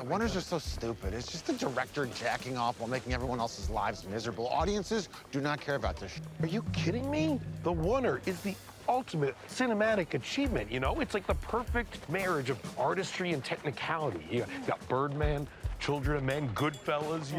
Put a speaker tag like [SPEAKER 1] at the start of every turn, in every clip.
[SPEAKER 1] Oner's just so stupid. It's just the director jacking off while making everyone else's lives miserable. Audiences do not care about this.
[SPEAKER 2] Are you kidding me? The oner is the ultimate cinematic achievement, you know? It's like the perfect marriage of artistry and technicality. You got Birdman, Children of Men, Goodfellas, you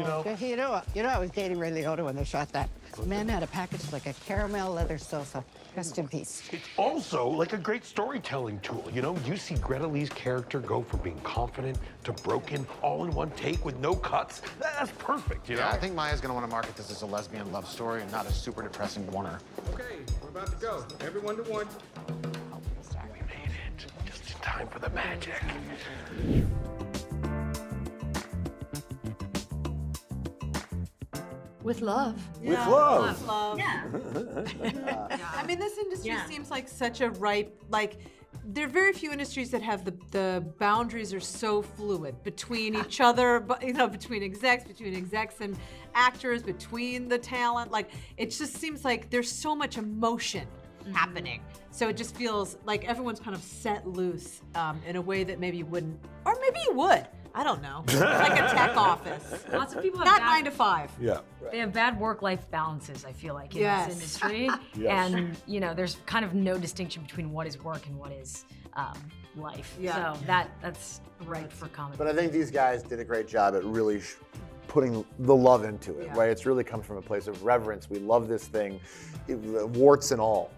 [SPEAKER 2] know?
[SPEAKER 3] I was dating Ray Liotta when they shot that. The man had a package like a caramel leather sofa. Rest in peace.
[SPEAKER 2] It's also like a great storytelling tool, you know? You see Greta Lee's character go from being confident to broken all in one take with no cuts. That's perfect, you know?
[SPEAKER 1] Yeah, I think Maya's gonna want to market this as a lesbian love story and not a super depressing Oner.
[SPEAKER 4] Okay, we're about to go. Everyone to one.
[SPEAKER 2] We made it. Just in time for the magic.
[SPEAKER 5] With love.
[SPEAKER 6] With love.
[SPEAKER 7] Yeah. I mean, this industry seems like such a ripe, like, there are very few industries that have the boundaries are so fluid between each other, but between execs and actors, between the talent. Like, it just seems like there's so much emotion happening. So it just feels like everyone's kind of set loose in a way that maybe you wouldn't, or maybe you would. I don't know. Like a tech office.
[SPEAKER 5] Lots of people have
[SPEAKER 7] Not
[SPEAKER 5] bad,
[SPEAKER 7] 9 to 5.
[SPEAKER 6] Yeah.
[SPEAKER 5] They have bad work-life balances, I feel like, in this industry.
[SPEAKER 6] Yes.
[SPEAKER 5] And, there's kind of no distinction between what is work and what is life.
[SPEAKER 7] Yeah.
[SPEAKER 5] So that's ripe for comedy.
[SPEAKER 8] But I think these guys did a great job at really putting the love into it, right? It's really comes from a place of reverence. We love this thing, warts and all.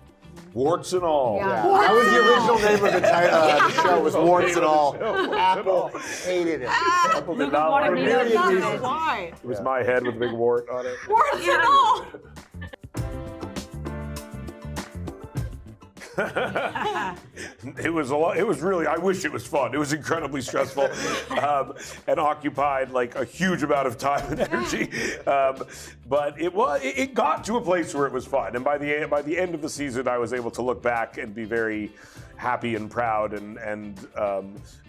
[SPEAKER 6] Warts and all.
[SPEAKER 5] Yeah.
[SPEAKER 8] That was the original name of the show, was Warts and All. Apple hated it.
[SPEAKER 6] Apple did not
[SPEAKER 5] wanted
[SPEAKER 6] like
[SPEAKER 5] me
[SPEAKER 6] it.
[SPEAKER 5] to love it.
[SPEAKER 7] Why?
[SPEAKER 6] It was my head with a big wart on it.
[SPEAKER 7] Words and all.
[SPEAKER 6] It was a lot. It was really. I wish it was fun. It was incredibly stressful, and occupied like a huge amount of time and energy. But it got to a place where it was fun. And by the end of the season, I was able to look back and be very happy and proud and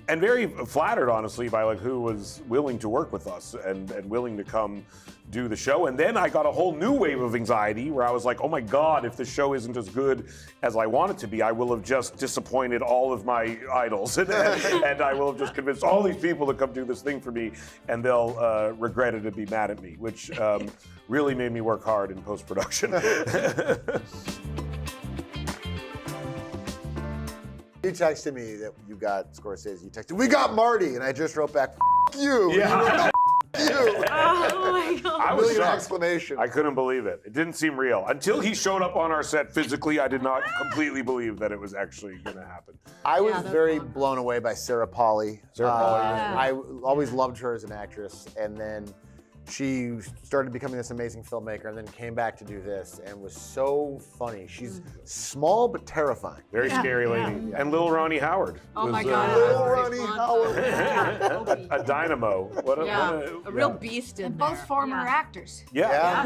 [SPEAKER 6] very flattered, honestly, by like who was willing to work with us and willing to come do the show. And then I got a whole new wave of anxiety where I was like, oh my God, if the show isn't as good as I want it to be, I will have just disappointed all of my idols. And I will have just convinced all these people to come do this thing for me, and they'll regret it and be mad at me, which really made me work hard in post-production.
[SPEAKER 8] You texted me that you got Scorsese. You texted, we got Marty, and I just wrote back, F you.
[SPEAKER 6] Yeah.
[SPEAKER 8] And you wrote, F you.
[SPEAKER 5] Oh my God.
[SPEAKER 6] I was
[SPEAKER 8] Million
[SPEAKER 6] shocked.
[SPEAKER 8] exclamation.
[SPEAKER 6] I couldn't believe it. It didn't seem real. Until he showed up on our set physically, I did not completely believe that it was actually going to happen.
[SPEAKER 8] I was very blown away by Sarah Polley. I always loved her as an actress, and then she started becoming this amazing filmmaker, and then came back to do this, and was so funny. She's small but terrifying.
[SPEAKER 6] Very scary lady. And Little Ronnie Howard.
[SPEAKER 7] Oh
[SPEAKER 6] was,
[SPEAKER 7] my God.
[SPEAKER 8] Little Ronnie Howard.
[SPEAKER 6] a dynamo. What
[SPEAKER 7] A real beast in there.
[SPEAKER 9] Both former actors
[SPEAKER 6] Yeah.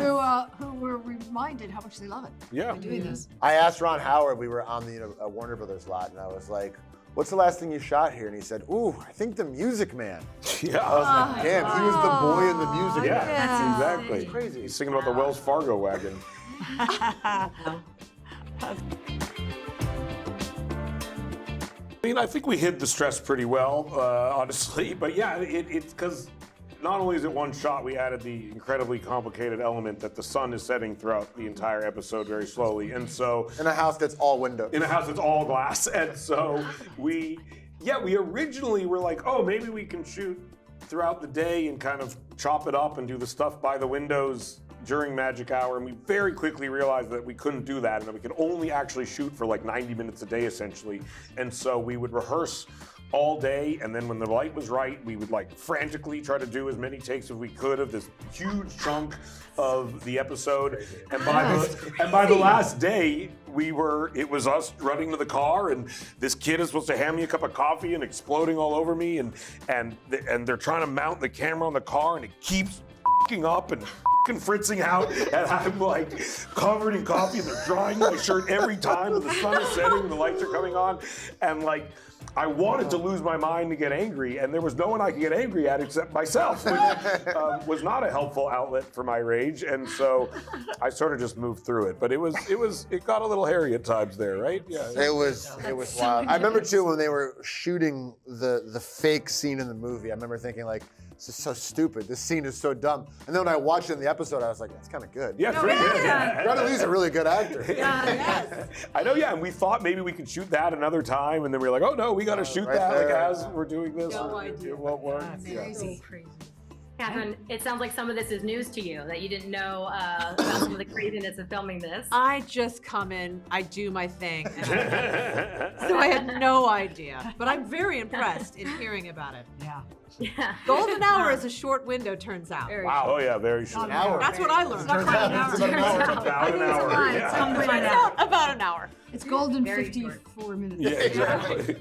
[SPEAKER 9] who were reminded how much they love it.
[SPEAKER 6] Yeah.
[SPEAKER 9] Doing this.
[SPEAKER 8] I asked Ron Howard, we were on the Warner Brothers lot, and I was like, what's the last thing you shot here? And he said, ooh, I think The Music Man.
[SPEAKER 6] Yeah.
[SPEAKER 8] I was like, damn, he was the boy in The Music
[SPEAKER 6] Yeah,
[SPEAKER 8] Man.
[SPEAKER 6] exactly.
[SPEAKER 8] Crazy.
[SPEAKER 6] He's singing about the Wells Fargo wagon. I mean, I think we hid the stress pretty well, honestly. But yeah, it's because not only is it one shot, we added the incredibly complicated element that the sun is setting throughout the entire episode very slowly. And so
[SPEAKER 8] In a house that's all windows.
[SPEAKER 6] in a house that's all glass. And so we originally were like, oh, maybe we can shoot throughout the day and kind of chop it up and do the stuff by the windows during magic hour. And we very quickly realized that we couldn't do that and that we could only actually shoot for like 90 minutes a day, essentially. And so we would rehearse all day, and then when the light was right, we would like frantically try to do as many takes as we could of this huge chunk of the episode. And by the last day, it was us running to the car, and this kid is supposed to hand me a cup of coffee and exploding all over me, and they're trying to mount the camera on the car, and it keeps f***ing up and fucking fritzing out, and I'm like covered in coffee, and they're drying my shirt every time, and the sun is setting, and the lights are coming on, and like, I wanted to lose my mind to get angry, and there was no one I could get angry at except myself, which was not a helpful outlet for my rage, and so I sort of just moved through it. But it got a little hairy at times there, right? Yeah.
[SPEAKER 8] It was wild. I remember too when they were shooting the fake scene in the movie. I remember thinking like, this is so stupid. This scene is so dumb. And then when I watched it in the episode, I was like, that's kind of good.
[SPEAKER 6] Yeah, pretty good.
[SPEAKER 8] Brenda Lee's a really good actor.
[SPEAKER 7] Yes.
[SPEAKER 6] I know, yeah, and we thought maybe we could shoot that another time, and then we were like, oh no, we got to shoot
[SPEAKER 8] right
[SPEAKER 6] that
[SPEAKER 8] there.
[SPEAKER 6] like as we're doing this.
[SPEAKER 7] No idea.
[SPEAKER 6] It won't work.
[SPEAKER 9] Crazy.
[SPEAKER 10] Catherine, it sounds like some of this is news to you, that you didn't know about some of the craziness of filming this.
[SPEAKER 7] I just come in, I do my thing, so I had no idea. But I'm very impressed in hearing about it.
[SPEAKER 9] Yeah.
[SPEAKER 10] Yeah.
[SPEAKER 7] Golden hour is a short window, turns out.
[SPEAKER 6] Wow. Oh yeah, very short.
[SPEAKER 8] An hour.
[SPEAKER 7] That's what I learned.
[SPEAKER 9] Not quite an hour.
[SPEAKER 6] It's about an hour. Yeah.
[SPEAKER 9] Come to find out.
[SPEAKER 7] About an hour.
[SPEAKER 9] It's golden
[SPEAKER 10] Very
[SPEAKER 9] 54 minutes.
[SPEAKER 6] Yeah, exactly.